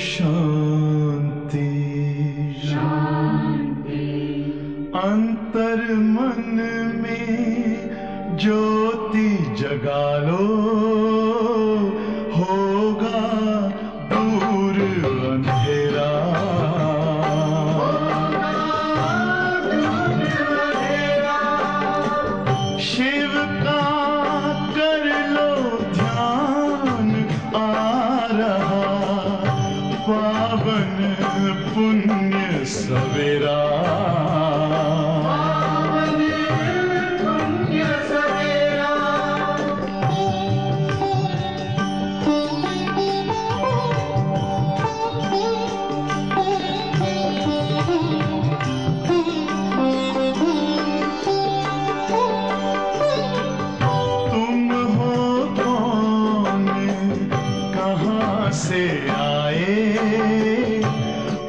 शांति शांति। अंतर मन में ज्योति जगा लो, होगा दूर अंधेरा। शिव का कर लो ध्यान, आ रहा पावन पुण्य सवेरा। से आए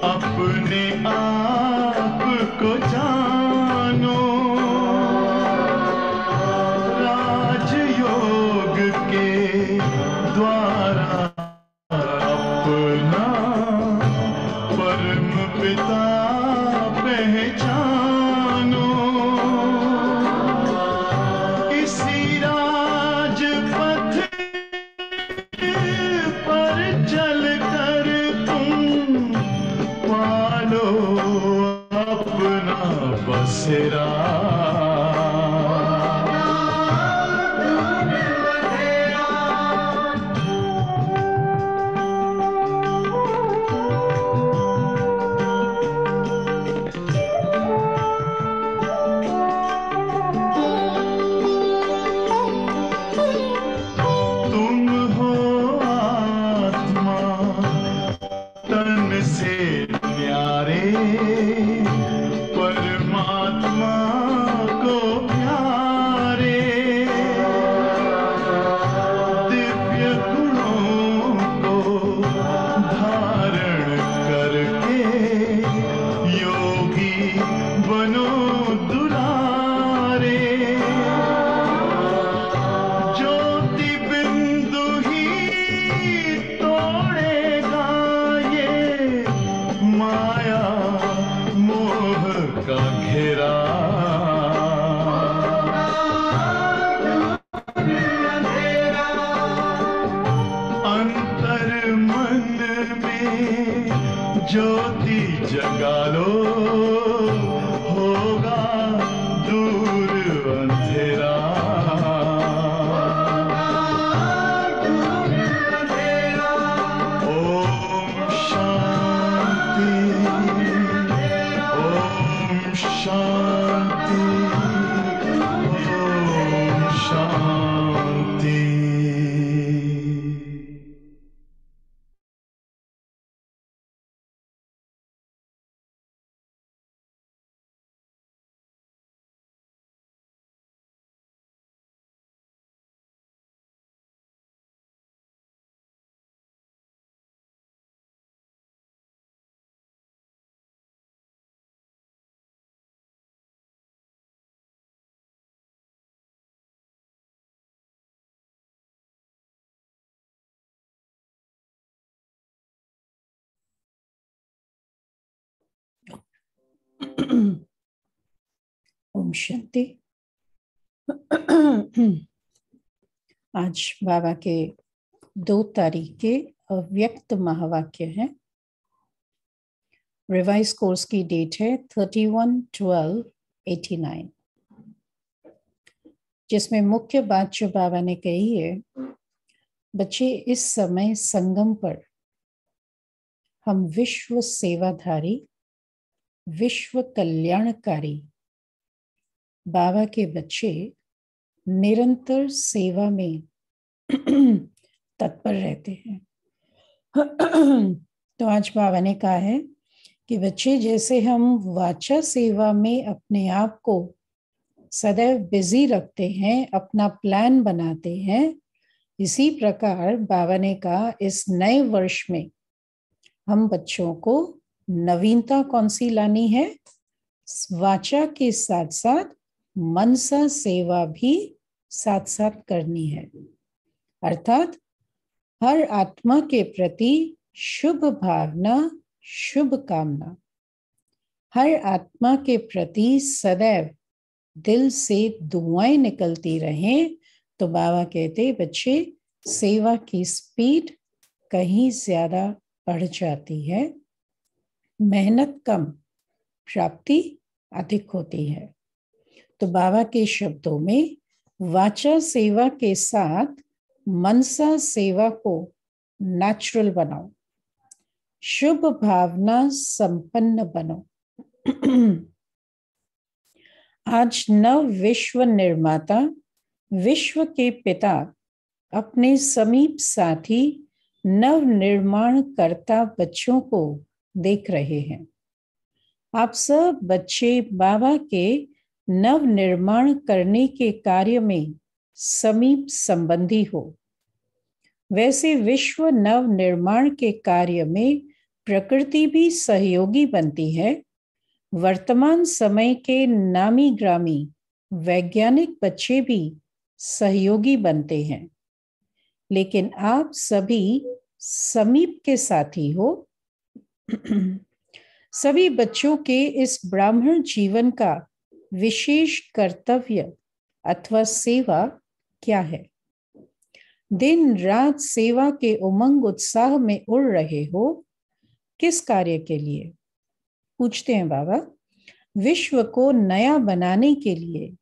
अपने आप को जानो, राजयोग के द्वारा अपना परम पिता पहचानो। इसी राजपथ चल कर तुम पालो अपना बसेरा। से प्यारे परमात्मा को प्यारे, दिव्य गुणों को धारण करके योगी बनो दुलारे। ज्योति बिंदु ही तोड़ेगा ये माया मोह का घेरा। अंतर मन में ज्योति जगा लो, होगा दूर अंधेरा। शांति ओम शांति। ओम शांति। आज बाबा के 2 तारीख के अव्यक्त महावाक्य हैं। रिवाइज कोर्स की डेट है 31/12/89, जिसमें मुख्य बात जो बाबा ने कही है, बच्चे इस समय संगम पर हम विश्व सेवाधारी, विश्व कल्याणकारी बाबा के बच्चे निरंतर सेवा में तत्पर रहते हैं। तो आज बाबा ने कहा है कि बच्चे, जैसे हम वाचा सेवा में अपने आप को सदैव बिजी रखते हैं, अपना प्लान बनाते हैं, इसी प्रकार बाबा ने कहा इस नए वर्ष में हम बच्चों को नवीनता कौन सी लानी है? वाचा के साथ साथ मनसा सेवा भी साथ साथ करनी है। अर्थात हर आत्मा के प्रति शुभ भावना, शुभ कामना हर आत्मा के प्रति सदैव दिल से दुआएं निकलती रहें। तो बाबा कहते बच्चे, सेवा की स्पीड कहीं ज्यादा बढ़ जाती है, मेहनत कम, प्राप्ति अधिक होती है। तो बाबा के शब्दों में वाचा सेवा के साथ मनसा सेवा को नेचुरल बनाओ, शुभ भावना संपन्न बनो। आज नव विश्व निर्माता, विश्व के पिता अपने समीप साथी नव निर्माण करता बच्चों को देख रहे हैं। आप सब बच्चे बाबा के नव निर्माण करने के कार्य में समीप संबंधी हो। वैसे विश्व नव निर्माण के कार्य में प्रकृति भी सहयोगी बनती है। वर्तमान समय के नामी ग्रामी वैज्ञानिक बच्चे भी सहयोगी बनते हैं, लेकिन आप सभी समीप के साथी हो। सभी बच्चों के इस ब्राह्मण जीवन का विशेष कर्तव्य अथवा सेवा क्या है? दिन रात सेवा के उमंग उत्साह में उड़ रहे हो, किस कार्य के लिए? पूछते हैं बाबा। विश्व को नया बनाने के लिए।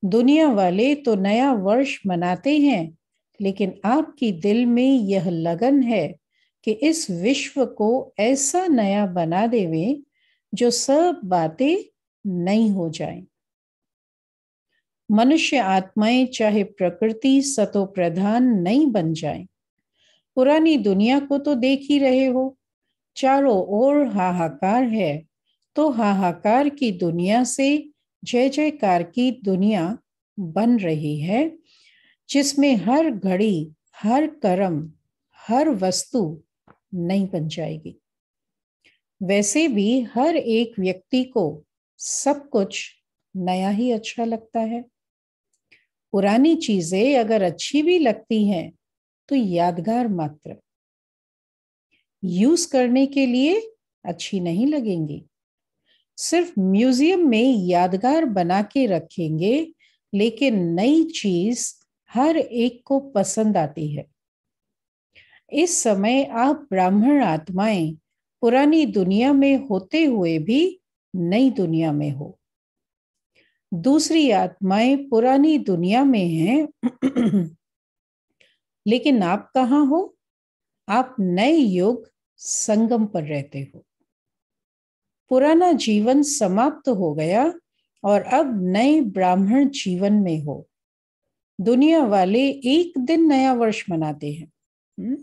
दुनिया वाले तो नया वर्ष मनाते हैं, लेकिन आपकी दिल में यह लगन है कि इस विश्व को ऐसा नया बना देवें जो सब बातें नई हो जाएं। मनुष्य आत्माएं चाहे प्रकृति सतो प्रधान नहीं बन जाएं। पुरानी दुनिया को तो देख ही रहे हो, चारों ओर हाहाकार है, तो हाहाकार की दुनिया से जय जयकार की दुनिया बन रही है, जिसमें हर घड़ी, हर कर्म, हर वस्तु नई बन जाएगी। वैसे भी हर एक व्यक्ति को सब कुछ नया ही अच्छा लगता है। पुरानी चीजें अगर अच्छी भी लगती हैं तो यादगार मात्र, यूज करने के लिए अच्छी नहीं लगेंगी। सिर्फ म्यूजियम में यादगार बना के रखेंगे, लेकिन नई चीज हर एक को पसंद आती है। इस समय आप ब्राह्मण आत्माएं पुरानी दुनिया में होते हुए भी नई दुनिया में हो। दूसरी आत्माएं पुरानी दुनिया में हैं, लेकिन आप कहाँ हो? आप नए युग संगम पर रहते हो। पुराना जीवन समाप्त हो गया और अब नए ब्राह्मण जीवन में हो। दुनिया वाले एक दिन नया वर्ष मनाते हैं,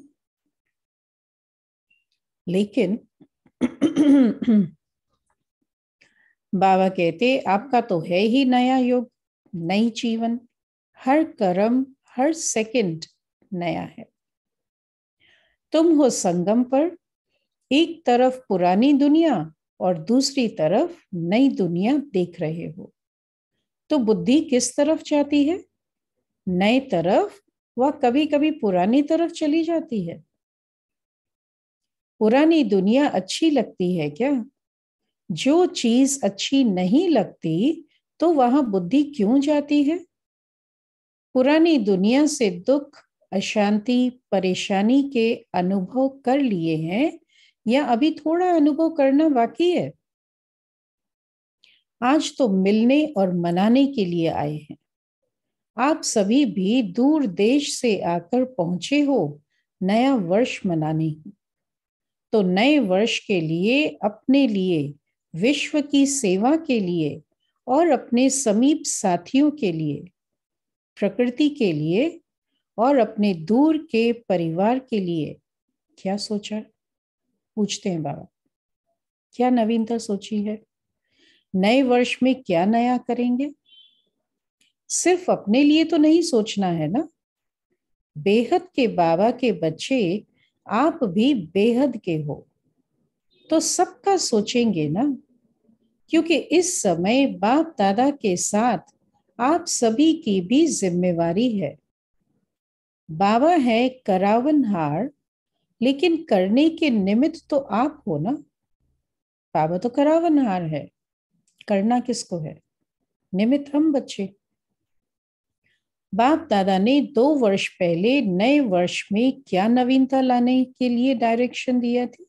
लेकिन बाबा कहते आपका तो है ही नया युग, नई जीवन। हर कर्म, हर सेकंड नया है। तुम हो संगम पर, एक तरफ पुरानी दुनिया और दूसरी तरफ नई दुनिया देख रहे हो। तो बुद्धि किस तरफ जाती है? नए तरफ, वह कभी कभी पुरानी तरफ चली जाती है। पुरानी दुनिया अच्छी लगती है क्या? जो चीज अच्छी नहीं लगती तो वहां बुद्धि क्यों जाती है? पुरानी दुनिया से दुख, अशांति, परेशानी के अनुभव कर लिए हैं या अभी थोड़ा अनुभव करना बाकी है? आज तो मिलने और मनाने के लिए आए हैं। आप सभी भी दूर देश से आकर पहुंचे हो नया वर्ष मनाने। तो नए वर्ष के लिए, अपने लिए, विश्व की सेवा के लिए और अपने समीप साथियों के लिए, प्रकृति के लिए और अपने दूर के परिवार के लिए क्या सोचा? पूछते हैं बाबा। क्या नवीनता सोची है? नए वर्ष में क्या नया करेंगे? सिर्फ अपने लिए तो नहीं सोचना है ना। बेहद के बाबा के बच्चे आप भी बेहद के हो, तो सबका सोचेंगे ना, क्योंकि इस समय बाप दादा के साथ आप सभी की भी जिम्मेवारी है। बाबा है करावनहार, लेकिन करने के निमित्त तो आप हो ना। बाबा तो करावनहार है, करना किसको है? निमित्त हम बच्चे। बाप दादा ने 2 वर्ष पहले नए वर्ष में क्या नवीनता लाने के लिए डायरेक्शन दिया थी?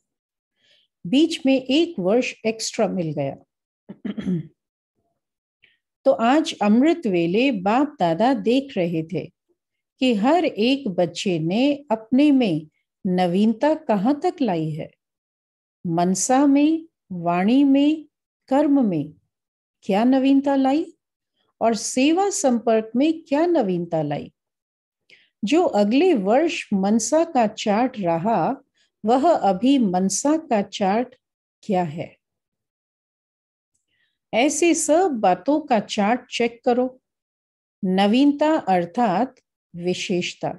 बीच में 1 वर्ष एक्स्ट्रा मिल गया। तो आज अमृत वेले बाप दादा देख रहे थे कि हर एक बच्चे ने अपने में नवीनता कहाँ तक लाई है। मनसा में, वाणी में, कर्म में क्या नवीनता लाई और सेवा संपर्क में क्या नवीनता लाई। जो अगले वर्ष मनसा का चार्ट रहा, वह अभी मनसा का चार्ट क्या है? ऐसे सब बातों का चार्ट चेक करो। नवीनता अर्थात विशेषता।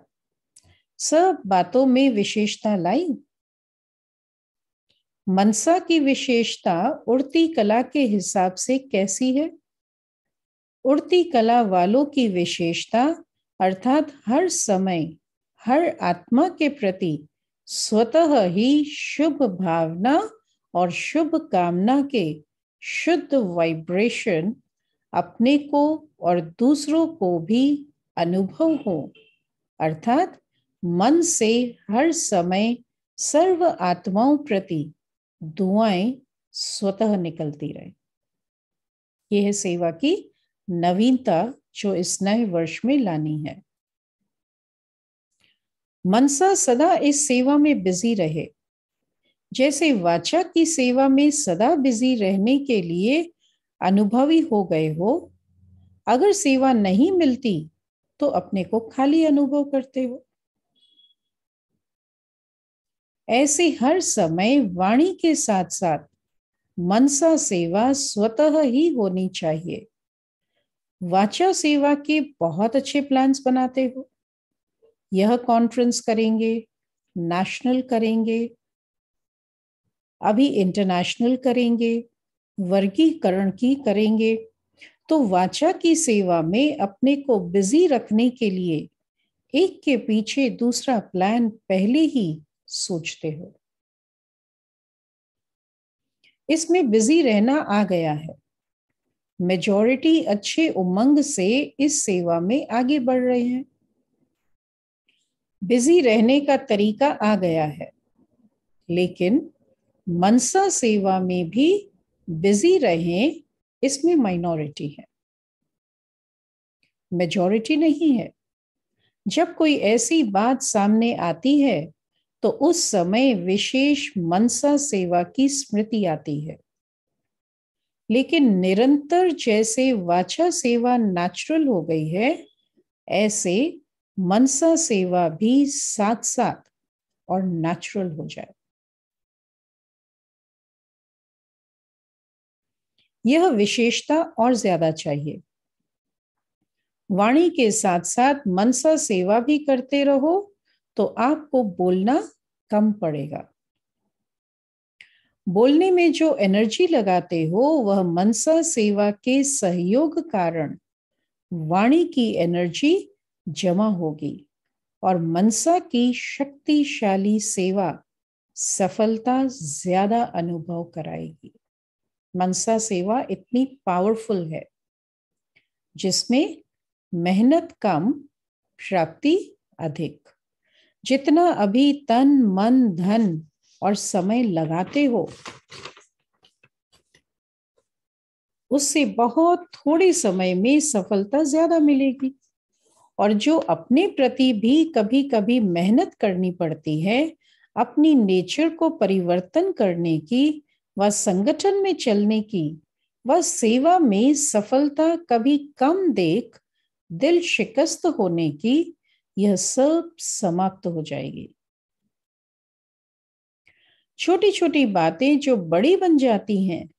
सब बातों में विशेषता लाई। मनसा की विशेषता उड़ती कला के हिसाब से कैसी है? उड़ती कला वालों की विशेषता अर्थात हर समय हर आत्मा के प्रति स्वतः ही शुभ भावना और शुभ कामना के शुद्ध वाइब्रेशन अपने को और दूसरों को भी अनुभव हो, अर्थात मन से हर समय सर्व आत्माओं प्रति दुआएं स्वतः निकलती रहे। यह है सेवा की नवीनता जो इस नए वर्ष में लानी है। मनसा सदा इस सेवा में बिजी रहे। जैसे वाचा की सेवा में सदा बिजी रहने के लिए अनुभवी हो गए हो, अगर सेवा नहीं मिलती तो अपने को खाली अनुभव करते हो। ऐसे हर समय वाणी के साथ साथ मनसा सेवा स्वतः ही होनी चाहिए। वाचा सेवा के बहुत अच्छे प्लान्स बनाते हो। यह कॉन्फ्रेंस करेंगे, नेशनल करेंगे, अभी इंटरनेशनल करेंगे, वर्गीकरण की करेंगे। तो वाचा की सेवा में अपने को बिजी रखने के लिए एक के पीछे दूसरा प्लान पहले ही सोचते हो। इसमें बिजी रहना आ गया है। मेजॉरिटी अच्छे उमंग से इस सेवा में आगे बढ़ रहे हैं। बिजी रहने का तरीका आ गया है, लेकिन मनसा सेवा में भी बिजी रहें, इसमें माइनॉरिटी है, मेजॉरिटी नहीं है। जब कोई ऐसी बात सामने आती है तो उस समय विशेष मनसा सेवा की स्मृति आती है। लेकिन निरंतर जैसे वाचा सेवा नेचुरल हो गई है, ऐसे मनसा सेवा भी साथ साथ और नेचुरल हो जाए। यह विशेषता और ज्यादा चाहिए। वाणी के साथ साथ मनसा सेवा भी करते रहो तो आपको बोलना कम पड़ेगा। बोलने में जो एनर्जी लगाते हो वह मनसा सेवा के सहयोग कारण वाणी की एनर्जी जमा होगी और मनसा की शक्तिशाली सेवा सफलता ज्यादा अनुभव कराएगी। मनसा सेवा इतनी पावरफुल है जिसमें मेहनत कम, प्राप्ति अधिक। जितना अभी तन मन धन और समय लगाते हो, उससे बहुत थोड़े समय में सफलता ज्यादा मिलेगी। और जो अपने प्रति भी कभी कभी मेहनत करनी पड़ती है, अपनी नेचर को परिवर्तन करने की व संगठन में चलने की व सेवा में सफलता कभी कम देख दिल शिकस्त होने की, यह सब समाप्त हो जाएगी। छोटी छोटी बातें जो बड़ी बन जाती हैं,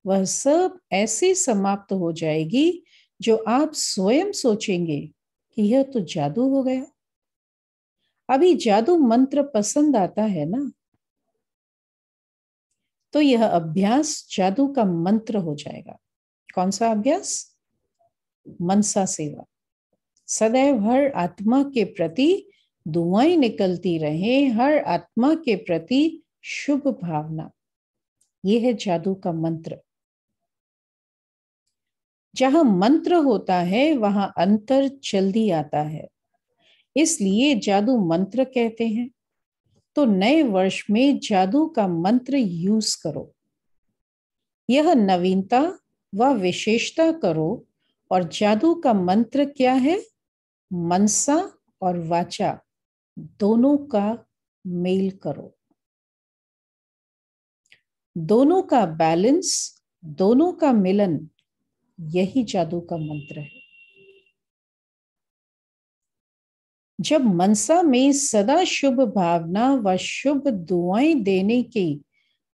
वह सब ऐसे समाप्त हो जाएगी जो आप स्वयं सोचेंगे कि यह तो जादू हो गया। अभी जादू मंत्र पसंद आता है ना, तो यह अभ्यास जादू का मंत्र हो जाएगा। कौन सा अभ्यास? मनसा सेवा। सदैव हर आत्मा के प्रति धुआं निकलती रहे, हर आत्मा के प्रति शुभ भावना। यह है जादू का मंत्र। जहां मंत्र होता है वहां अंतर जल्दी आता है, इसलिए जादू मंत्र कहते हैं। तो नए वर्ष में जादू का मंत्र यूज करो। यह नवीनता व विशेषता करो। और जादू का मंत्र क्या है? मनसा और वाचा दोनों का मेल करो, दोनों का बैलेंस, दोनों का मिलन, यही जादू का मंत्र है। जब मनसा में सदा शुभ भावना व शुभ दुआएं देने की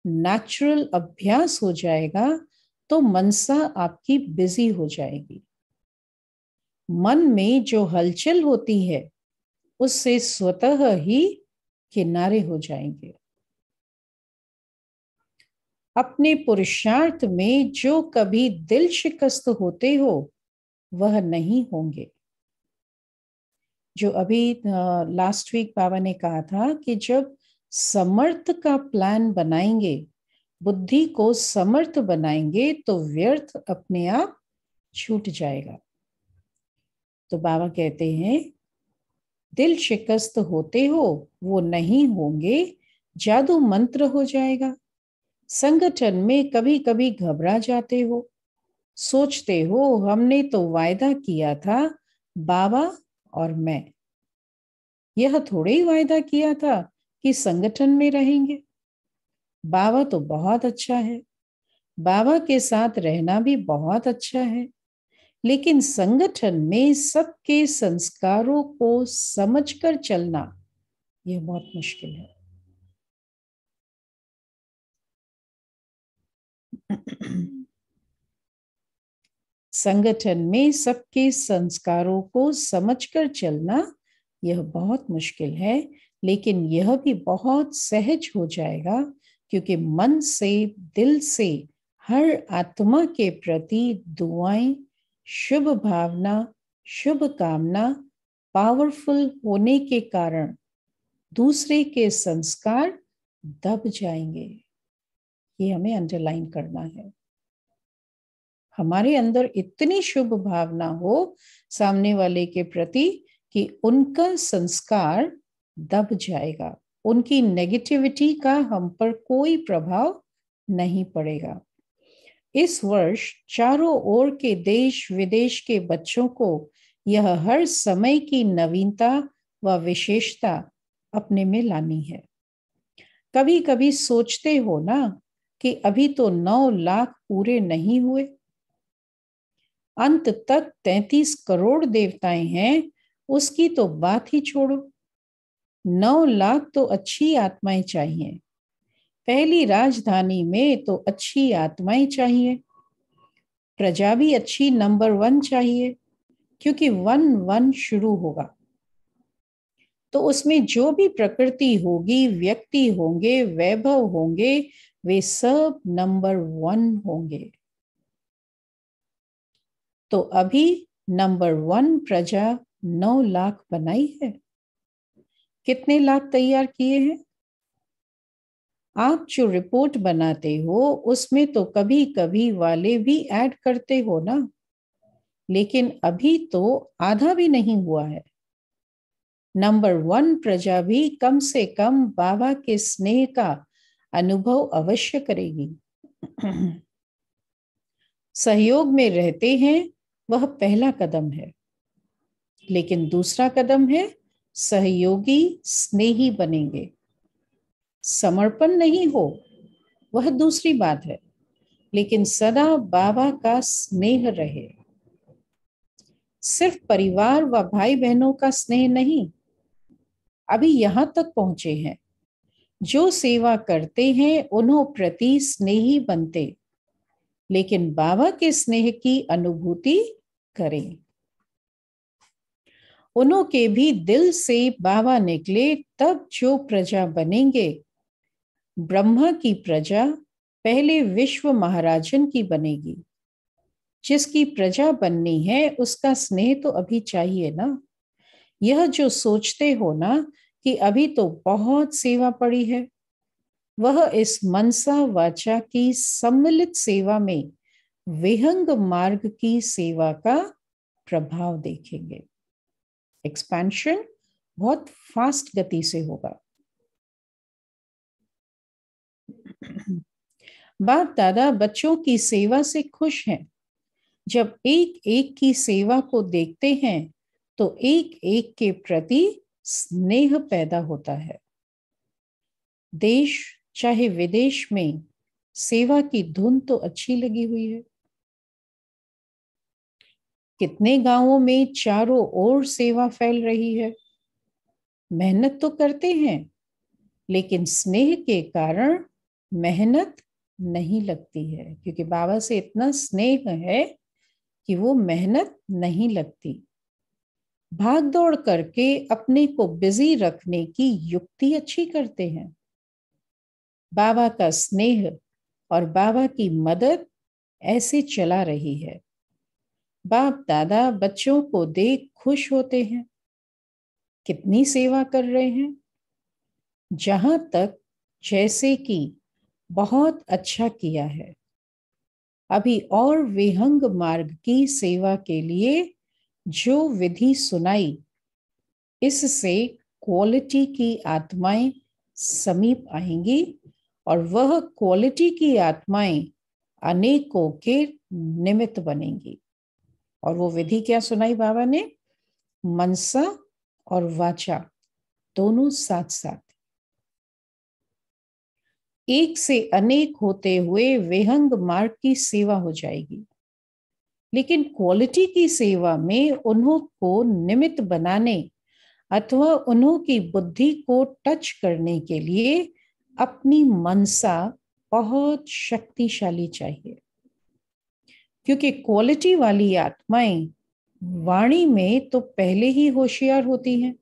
नेचुरल अभ्यास हो जाएगा तो मनसा आपकी बिजी हो जाएगी। मन में जो हलचल होती है उससे स्वतः ही किनारे हो जाएंगे। अपने पुरुषार्थ में जो कभी दिल शिकस्त होते हो वह नहीं होंगे। जो अभी लास्ट वीक बाबा ने कहा था कि जब समर्थ का प्लान बनाएंगे, बुद्धि को समर्थ बनाएंगे तो व्यर्थ अपने आप छूट जाएगा। तो बाबा कहते हैं दिल शिकस्त होते हो वो नहीं होंगे, जादू मंत्र हो जाएगा। संगठन में कभी कभी घबरा जाते हो, सोचते हो हमने तो वायदा किया था बाबा और मैं, यह थोड़े ही वायदा किया था कि संगठन में रहेंगे। बाबा तो बहुत अच्छा है, बाबा के साथ रहना भी बहुत अच्छा है, लेकिन संगठन में सबके संस्कारों को समझकर चलना यह बहुत मुश्किल है। संगठन में सबके संस्कारों को समझकर चलना यह बहुत मुश्किल है, लेकिन यह भी बहुत सहज हो जाएगा क्योंकि मन से, दिल से हर आत्मा के प्रति दुआएं, शुभ भावना, शुभ कामना पावरफुल होने के कारण दूसरे के संस्कार दब जाएंगे। ये हमें अंडरलाइन करना है। हमारे अंदर इतनी शुभ भावना हो सामने वाले के प्रति कि उनका संस्कार दब जाएगा, उनकी नेगेटिविटी का हम पर कोई प्रभाव नहीं पड़ेगा। इस वर्ष चारों ओर के देश विदेश के बच्चों को यह हर समय की नवीनता व विशेषता अपने में लानी है। कभी कभी सोचते हो ना कि अभी तो 9 लाख पूरे नहीं हुए, अंत तक 33 करोड़ देवताएं हैं, उसकी तो बात ही छोड़ो। 9 लाख तो अच्छी आत्माएं चाहिए। पहली राजधानी में तो अच्छी आत्माएं चाहिए। प्रजा भी अच्छी नंबर 1 चाहिए, क्योंकि 1-1 शुरू होगा। तो उसमें जो भी प्रकृति होगी, व्यक्ति होंगे, वैभव होंगे, वे सब नंबर 1 होंगे। तो अभी नंबर 1 प्रजा 9 लाख बनाई है। कितने लाख तैयार किए हैं? आप जो रिपोर्ट बनाते हो उसमें तो कभी कभी वाले भी ऐड करते हो ना, लेकिन अभी तो आधा भी नहीं हुआ है। नंबर 1 प्रजा भी कम से कम बाबा के स्नेह का अनुभव अवश्य करेगी। सहयोग में रहते हैं वह पहला कदम है, लेकिन दूसरा कदम है सहयोगी स्नेही बनेंगे। समर्पण नहीं हो वह दूसरी बात है, लेकिन सदा बाबा का स्नेह रहे। सिर्फ परिवार व भाई बहनों का स्नेह नहीं, अभी यहां तक पहुंचे हैं जो सेवा करते हैं उन्हों प्रति स्नेही बनते, लेकिन बाबा के स्नेह की अनुभूति करें। उन्हों के भी दिल से बाबा निकले तब जो प्रजा बनेंगे। ब्रह्मा की प्रजा पहले विश्व महाराजन की बनेगी। जिसकी प्रजा बननी है उसका स्नेह तो अभी चाहिए ना। यह जो सोचते हो ना कि अभी तो बहुत सेवा पड़ी है, वह इस मनसा वाचा की सम्मिलित सेवा में विहंग मार्ग की सेवा का प्रभाव देखेंगे। एक्सपेंशन बहुत फास्ट गति से होगा। बाप दादा बच्चों की सेवा से खुश हैं। जब एक एक की सेवा को देखते हैं तो एक एक के प्रति स्नेह पैदा होता है। देश चाहे विदेश में सेवा की धुन तो अच्छी लगी हुई है। कितने गांवों में चारों ओर सेवा फैल रही है। मेहनत तो करते हैं, लेकिन स्नेह के कारण मेहनत नहीं लगती है, क्योंकि बाबा से इतना स्नेह है कि वो मेहनत नहीं लगती। भाग दौड़ करके अपने को बिजी रखने की युक्ति अच्छी करते हैं। बाबा का स्नेह और बाबा की मदद ऐसे चला रही है। बाप दादा बच्चों को देख खुश होते हैं। कितनी सेवा कर रहे हैं। जहां तक जैसे कि बहुत अच्छा किया है। अभी और विहंग मार्ग की सेवा के लिए जो विधि सुनाई, इससे क्वालिटी की आत्माएं समीप आएंगी और वह क्वालिटी की आत्माएं अनेकों के निमित्त बनेंगी। और वो विधि क्या सुनाई बाबा ने? मनसा और वाचा दोनों साथ साथ। एक से अनेक होते हुए विहंग मार्ग की सेवा हो जाएगी। लेकिन क्वालिटी की सेवा में उन्हों को निमित्त बनाने अथवा उन्हों की बुद्धि को टच करने के लिए अपनी मनसा बहुत शक्तिशाली चाहिए। क्योंकि क्वालिटी वाली आत्माएं वाणी में तो पहले ही होशियार होती हैं,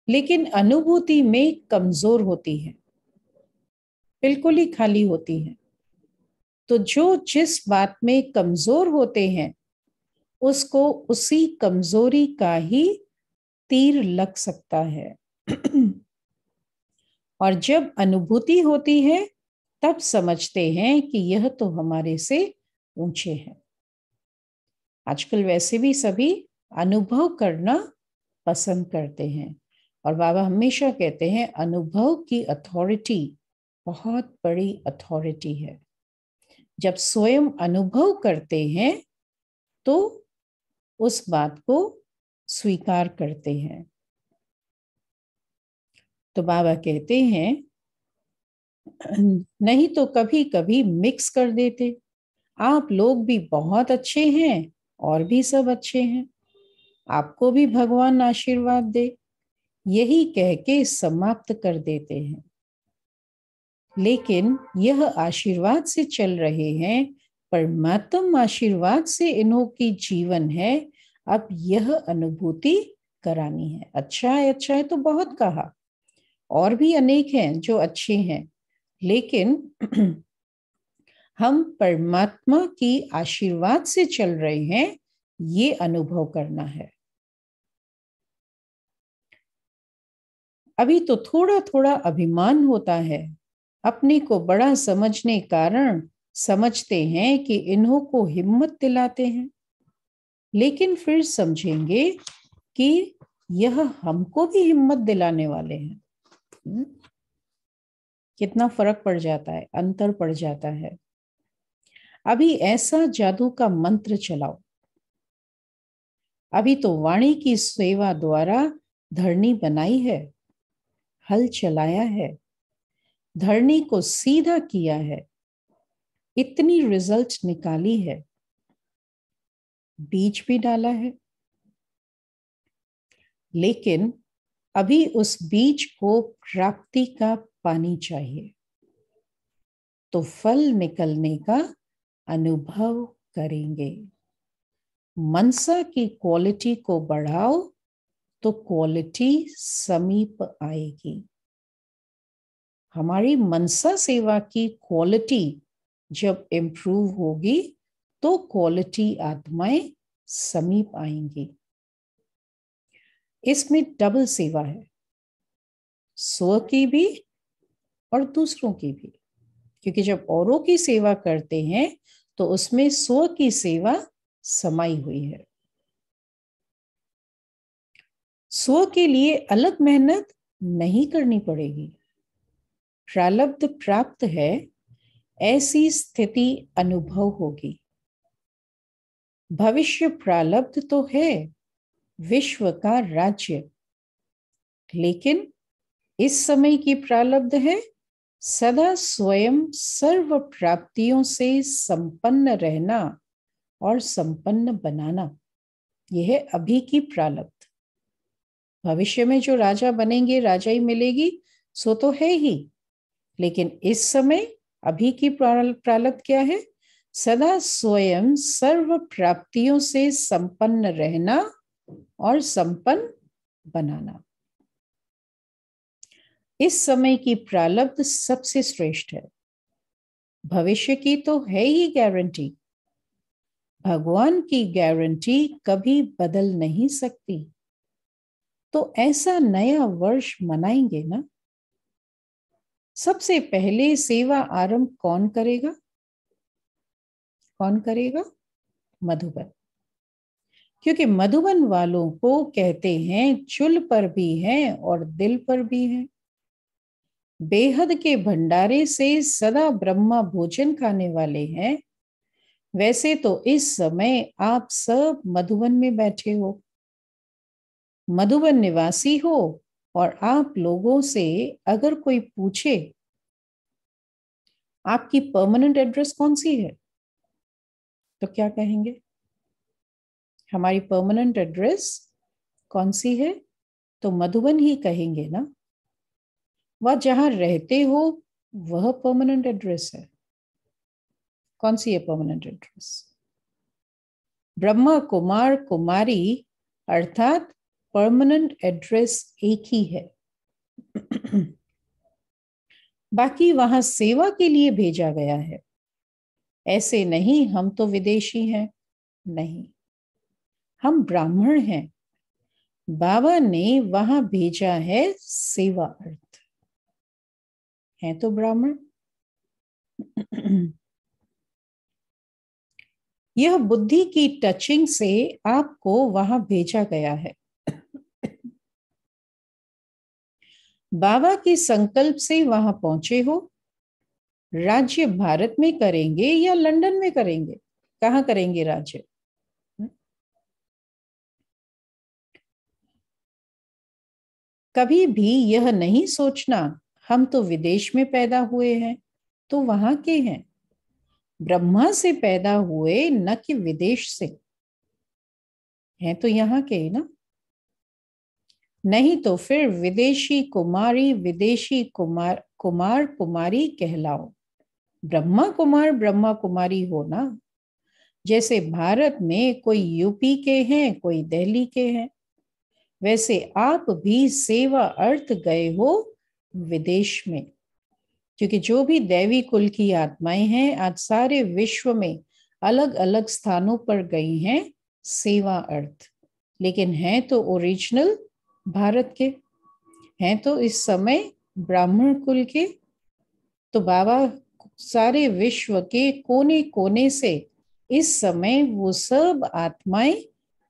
लेकिन अनुभूति में कमजोर होती है, बिल्कुल ही खाली होती है। तो जो जिस बात में कमजोर होते हैं उसको उसी कमजोरी का ही तीर लग सकता है। और जब अनुभूति होती है तब समझते हैं कि यह तो हमारे से ऊंचे हैं। आजकल वैसे भी सभी अनुभव करना पसंद करते हैं, और बाबा हमेशा कहते हैं अनुभव की अथॉरिटी बहुत बड़ी अथॉरिटी है। जब स्वयं अनुभव करते हैं तो उस बात को स्वीकार करते हैं। तो बाबा कहते हैं नहीं तो कभी कभी मिक्स कर देते। आप लोग भी बहुत अच्छे हैं और भी सब अच्छे हैं, आपको भी भगवान आशीर्वाद दे, यही कह के समाप्त कर देते हैं। लेकिन यह आशीर्वाद से चल रहे हैं, परमात्म आशीर्वाद से इन्हों की जीवन है। अब यह अनुभूति करानी है। अच्छा है तो बहुत कहा, और भी अनेक हैं जो अच्छे हैं, लेकिन हम परमात्मा की आशीर्वाद से चल रहे हैं, ये अनुभव करना है। अभी तो थोड़ा थोड़ा अभिमान होता है, अपने को बड़ा समझने कारण समझते हैं कि इन्हों को हिम्मत दिलाते हैं, लेकिन फिर समझेंगे कि यह हमको भी हिम्मत दिलाने वाले हैं। कितना फर्क पड़ जाता है, अंतर पड़ जाता है। अभी ऐसा जादू का मंत्र चलाओ। अभी तो वाणी की सेवा द्वारा धरनी बनाई है, हल चलाया है, धरनी को सीधा किया है, इतनी रिजल्ट निकाली है, बीज भी डाला है। लेकिन अभी उस बीज को प्राप्ति का पानी चाहिए, तो फल निकलने का अनुभव करेंगे। मनसा की क्वालिटी को बढ़ाओ तो क्वालिटी समीप आएगी। हमारी मनसा सेवा की क्वालिटी जब इम्प्रूव होगी तो क्वालिटी आत्माएं समीप आएंगी। इसमें डबल सेवा है, स्व की भी और दूसरों की भी, क्योंकि जब औरों की सेवा करते हैं तो उसमें स्व की सेवा समाई हुई है। स्व के लिए अलग मेहनत नहीं करनी पड़ेगी। प्रारब्ध प्राप्त है, ऐसी स्थिति अनुभव होगी। भविष्य प्रारब्ध तो है, विश्व का राज्य, लेकिन इस समय की प्रारब्ध है सदा स्वयं सर्व प्राप्तियों से संपन्न रहना और संपन्न बनाना। यह है अभी की प्रारब्ध। भविष्य में जो राजा बनेंगे, राजाई मिलेगी, सो तो है ही, लेकिन इस समय अभी की प्रारब्ध क्या है? सदा स्वयं सर्व प्राप्तियों से संपन्न रहना और संपन्न बनाना। इस समय की प्रारब्ध सबसे श्रेष्ठ है। भविष्य की तो है ही गारंटी। भगवान की गारंटी कभी बदल नहीं सकती। तो ऐसा नया वर्ष मनाएंगे ना। सबसे पहले सेवा आरंभ कौन करेगा? कौन करेगा? मधुबन। क्योंकि मधुबन वालों को कहते हैं चुल पर भी हैं और दिल पर भी हैं। बेहद के भंडारे से सदा ब्रह्मा भोजन खाने वाले हैं। वैसे तो इस समय आप सब मधुबन में बैठे हो, मधुबन निवासी हो, और आप लोगों से अगर कोई पूछे आपकी परमानेंट एड्रेस कौन सी है, तो क्या कहेंगे? हमारी परमानेंट एड्रेस कौन सी है? तो मधुबन ही कहेंगे ना। वह जहां रहते हो वह परमानेंट एड्रेस है। कौन सी है परमानेंट एड्रेस? ब्रह्मा कुमार कुमारी अर्थात परमानेंट एड्रेस एक ही है। बाकी वहां सेवा के लिए भेजा गया है। ऐसे नहीं हम तो विदेशी हैं, नहीं, हम ब्राह्मण हैं। बाबा ने वहां भेजा है सेवा अर्थ। हैं तो ब्राह्मण। यह बुद्धि की टचिंग से आपको वहां भेजा गया है। बाबा के संकल्प से वहां पहुंचे हो। राज्य भारत में करेंगे या लंदन में करेंगे? कहां करेंगे राज्य? कभी भी यह नहीं सोचना हम तो विदेश में पैदा हुए हैं, तो वहां के हैं। ब्रह्मा से पैदा हुए, न कि विदेश से। हैं तो यहाँ के ही ना। नहीं तो फिर विदेशी कुमारी, विदेशी कुमार, कुमार कुमारी कहलाओ। ब्रह्मा कुमार, ब्रह्मा कुमारी हो ना। जैसे भारत में कोई यूपी के हैं, कोई दिल्ली के हैं, वैसे आप भी सेवा अर्थ गए हो विदेश में। क्योंकि जो भी दैवी कुल की आत्माएं हैं आज सारे विश्व में अलग अलग स्थानों पर गई हैं सेवा अर्थ, लेकिन हैं तो ओरिजिनल भारत के, हैं तो इस समय ब्राह्मण कुल के। तो बाबा सारे विश्व के कोने कोने से इस समय वो सब आत्माएं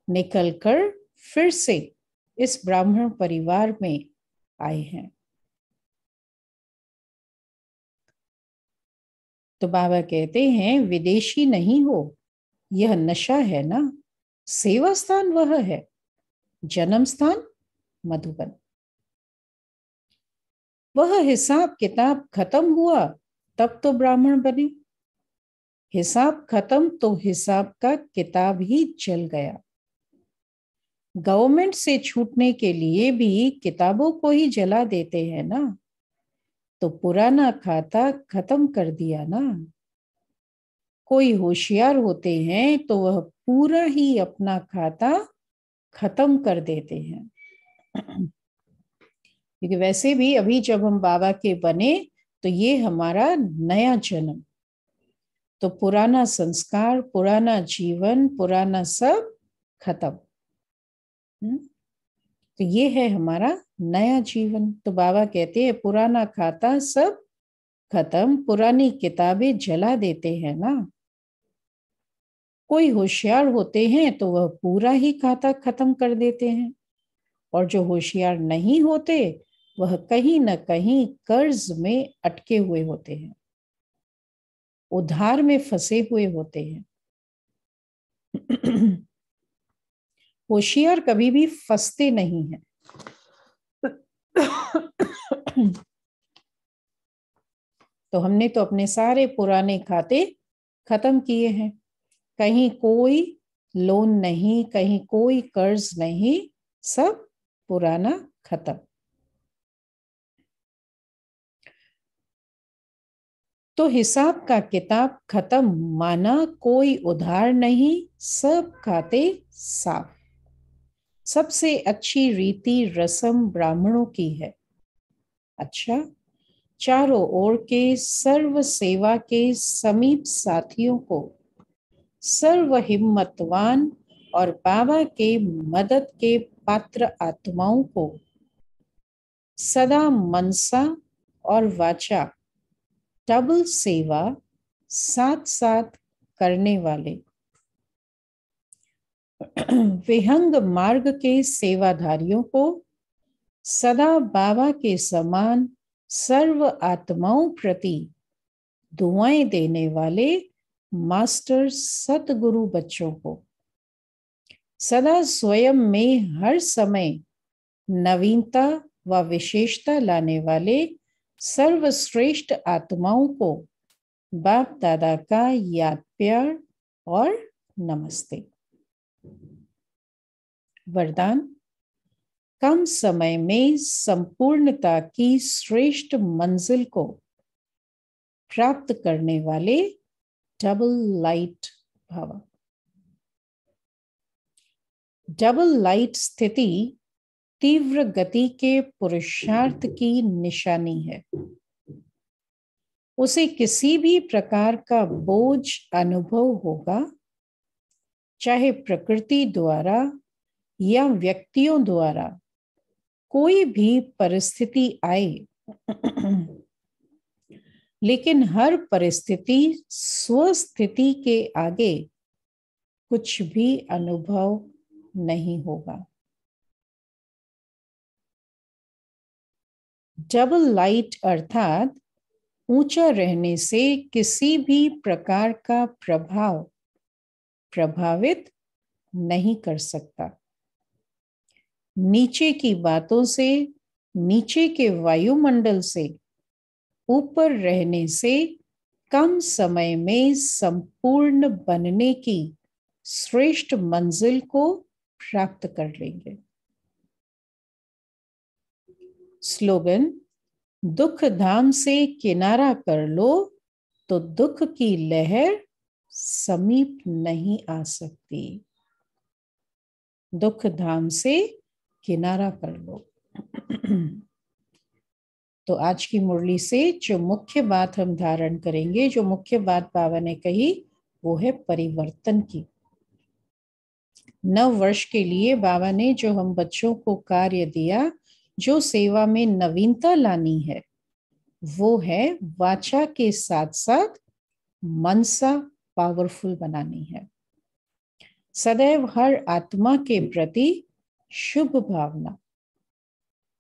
निकलकर फिर से इस ब्राह्मण परिवार में आए हैं। तो बाबा कहते हैं विदेशी नहीं हो, यह नशा है ना। सेवा स्थान वह है, जन्म स्थान मधुबन। वह हिसाब किताब खत्म हुआ तब तो ब्राह्मण बने। हिसाब खत्म तो हिसाब का किताब ही चल गया। गवर्नमेंट से छूटने के लिए भी किताबों को ही जला देते हैं ना। तो पुराना खाता खत्म कर दिया ना। कोई होशियार होते हैं तो वह पूरा ही अपना खाता खत्म कर देते हैं। क्योंकि वैसे भी अभी जब हम बाबा के बने तो ये हमारा नया जन्म, तो पुराना संस्कार, पुराना जीवन, पुराना सब खत्म। तो ये है हमारा नया जीवन। तो बाबा कहते हैं पुराना खाता सब खत्म, पुरानी किताबें जला देते हैं ना। कोई होशियार होते हैं तो वह पूरा ही खाता खत्म कर देते हैं, और जो होशियार नहीं होते वह कहीं न कहीं कर्ज में अटके हुए होते हैं, उधार में फंसे हुए होते हैं। होशियार कभी भी फंसते नहीं हैं। तो हमने तो अपने सारे पुराने खाते खत्म किए हैं। कहीं कोई लोन नहीं, कहीं कोई कर्ज नहीं, सब पुराना खत्म। तो हिसाब का किताब खत्म, माना कोई उधार नहीं, सब खाते साफ। सबसे अच्छी रीति रस्म ब्राह्मणों की है। अच्छा, चारों ओर के सर्व सेवा के समीप साथियों को, सर्व हिम्मतवान और बाबा के मदद के पात्र आत्माओं को सदा मनसा और वाचा डबल सेवा साथ साथ करने वाले विहंग मार्ग के सेवाधारियों को सदा बाबा के समान सर्व आत्माओं प्रति दुआएं देने वाले मास्टर सतगुरु बच्चों को सदा स्वयं में हर समय नवीनता व विशेषता लाने वाले सर्वश्रेष्ठ आत्माओं को बाप दादा का याद प्यार और नमस्ते। वरदान, कम समय में संपूर्णता की श्रेष्ठ मंजिल को प्राप्त करने वाले डबल लाइट भव। डबल लाइट स्थिति तीव्र गति के पुरुषार्थ की निशानी है। उसे किसी भी प्रकार का बोझ अनुभव होगा, चाहे प्रकृति द्वारा या व्यक्तियों द्वारा कोई भी परिस्थिति आए, लेकिन हर परिस्थिति स्वस्थिति के आगे कुछ भी अनुभव नहीं होगा। डबल लाइट अर्थात ऊंचा रहने से किसी भी प्रकार का प्रभाव प्रभावित नहीं कर सकता। नीचे की बातों से, नीचे के वायुमंडल से ऊपर रहने से कम समय में संपूर्ण बनने की श्रेष्ठ मंजिल को प्राप्त कर लेंगे। स्लोगन, दुख धाम से किनारा कर लो तो दुख की लहर समीप नहीं आ सकती। दुख धाम से किनारा कर लो। तो आज की मुरली से जो मुख्य बात हम धारण करेंगे, जो मुख्य बात बाबा ने कही, वो है परिवर्तन की। नव वर्ष के लिए बाबा ने जो हम बच्चों को कार्य दिया, जो सेवा में नवीनता लानी है, वो है वाचा के साथ साथ मनसा पावरफुल बनानी है। सदैव हर आत्मा के प्रति शुभ भावना,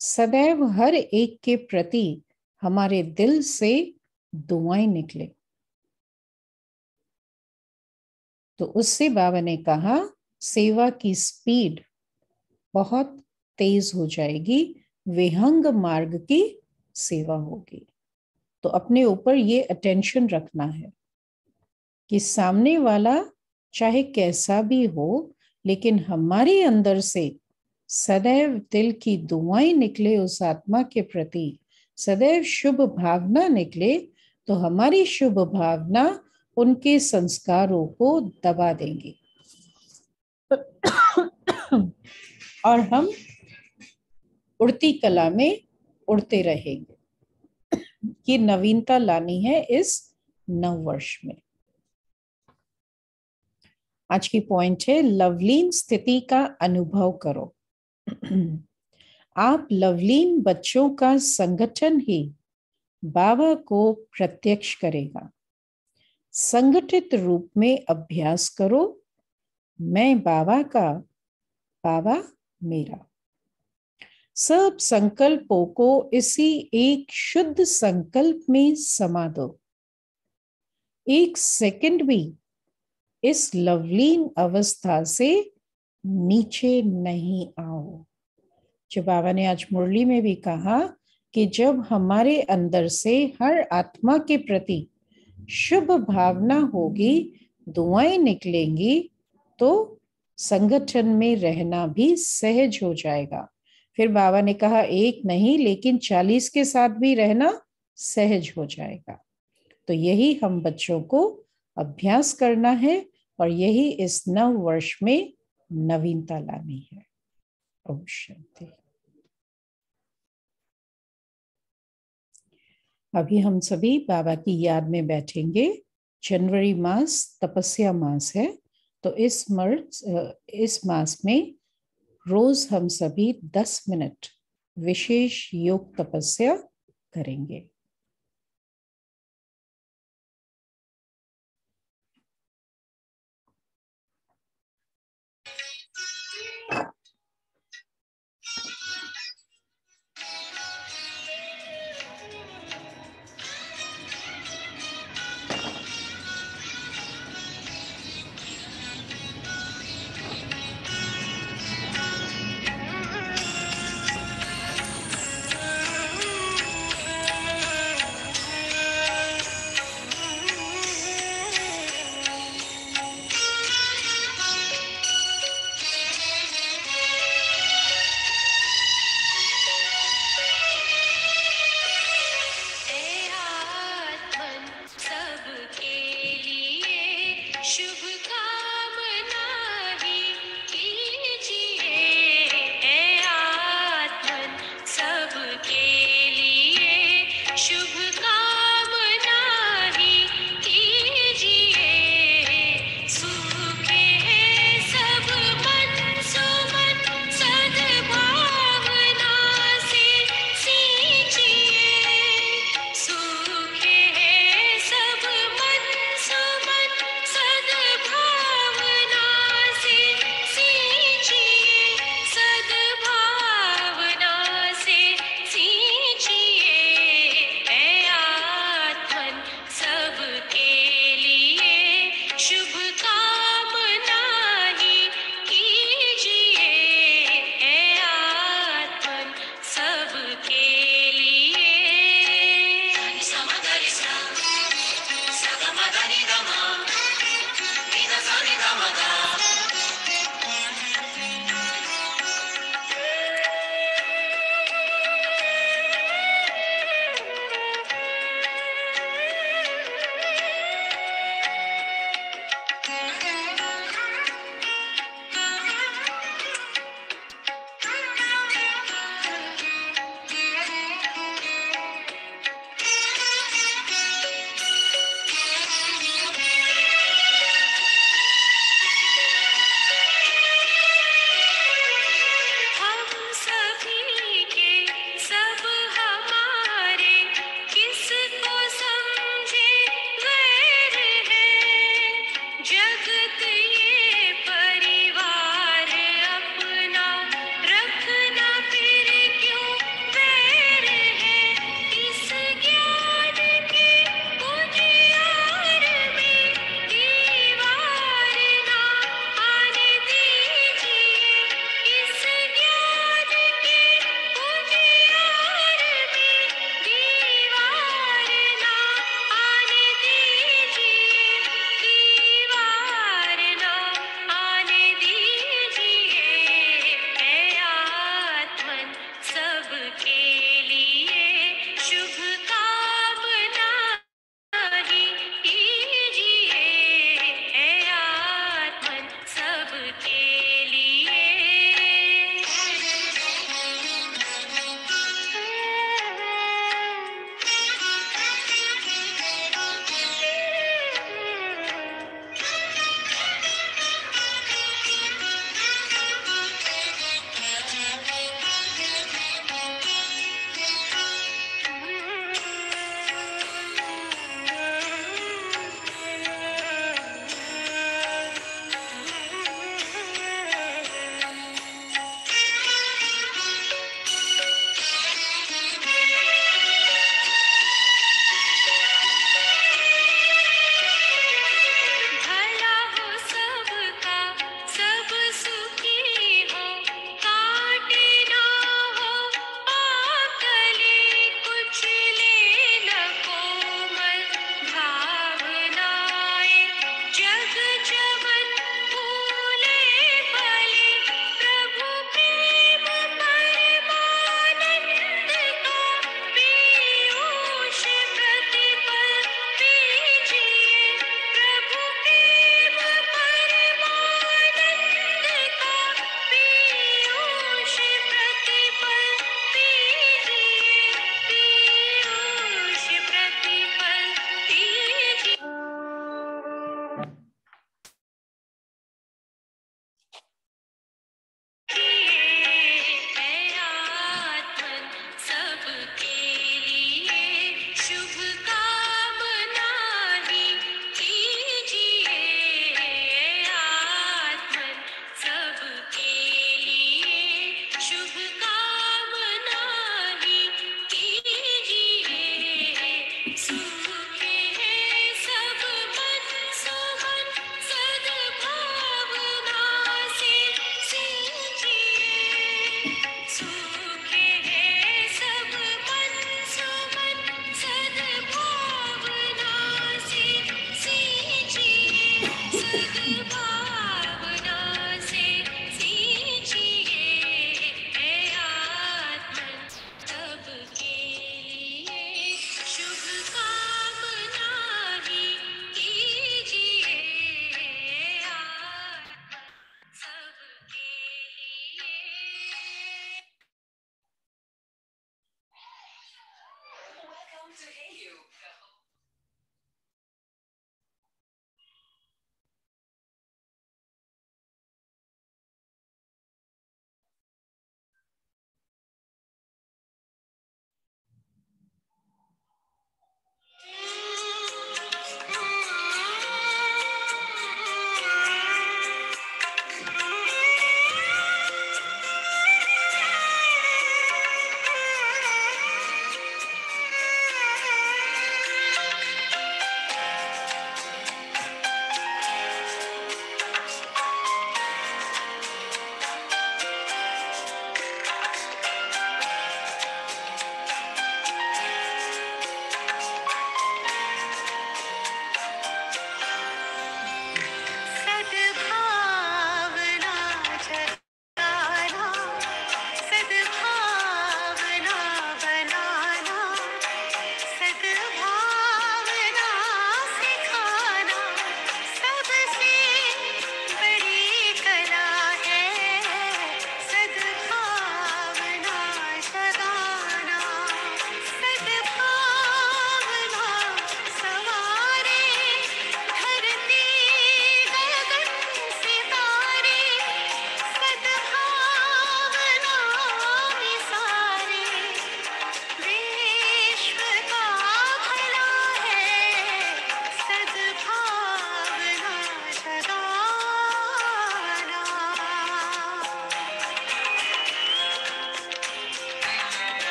सदैव हर एक के प्रति हमारे दिल से दुआएं निकले। तो उससे बाबा ने कहा सेवा की स्पीड बहुत तेज हो जाएगी, विहंग मार्ग की सेवा होगी। तो अपने ऊपर ये अटेंशन रखना है कि सामने वाला चाहे कैसा भी हो, लेकिन हमारे अंदर से सदैव दिल की दुआएं निकले उस आत्मा के प्रति, सदैव शुभ भावना निकले, तो हमारी शुभ भावना उनके संस्कारों को दबा देंगी और हम उड़ती कला में उड़ते रहेंगे। ये नवीनता लानी है इस नव वर्ष में। आज की पॉइंट है लवलीन स्थिति का अनुभव करो। आप लवलीन बच्चों का संगठन ही बाबा को प्रत्यक्ष करेगा। संगठित रूप में अभ्यास करो, मैं बाबा का, बाबा मेरा। सब संकल्पों को इसी एक शुद्ध संकल्प में समा दो। एक सेकंड भी इस लवलीन अवस्था से नीचे नहीं आओ। जो बाबा ने आज मुरली में भी कहा कि जब हमारे अंदर से हर आत्मा के प्रति शुभ भावना होगी, दुआएं निकलेंगी, तो संगठन में रहना भी सहज हो जाएगा। फिर बाबा ने कहा एक नहीं लेकिन 40 के साथ भी रहना सहज हो जाएगा। तो यही हम बच्चों को अभ्यास करना है और यही इस नव वर्ष में नवीनता लानी है। ओम शांति। अभी हम सभी बाबा की याद में बैठेंगे। जनवरी मास तपस्या मास है, तो इस मास में रोज हम सभी 10 मिनट विशेष योग तपस्या करेंगे।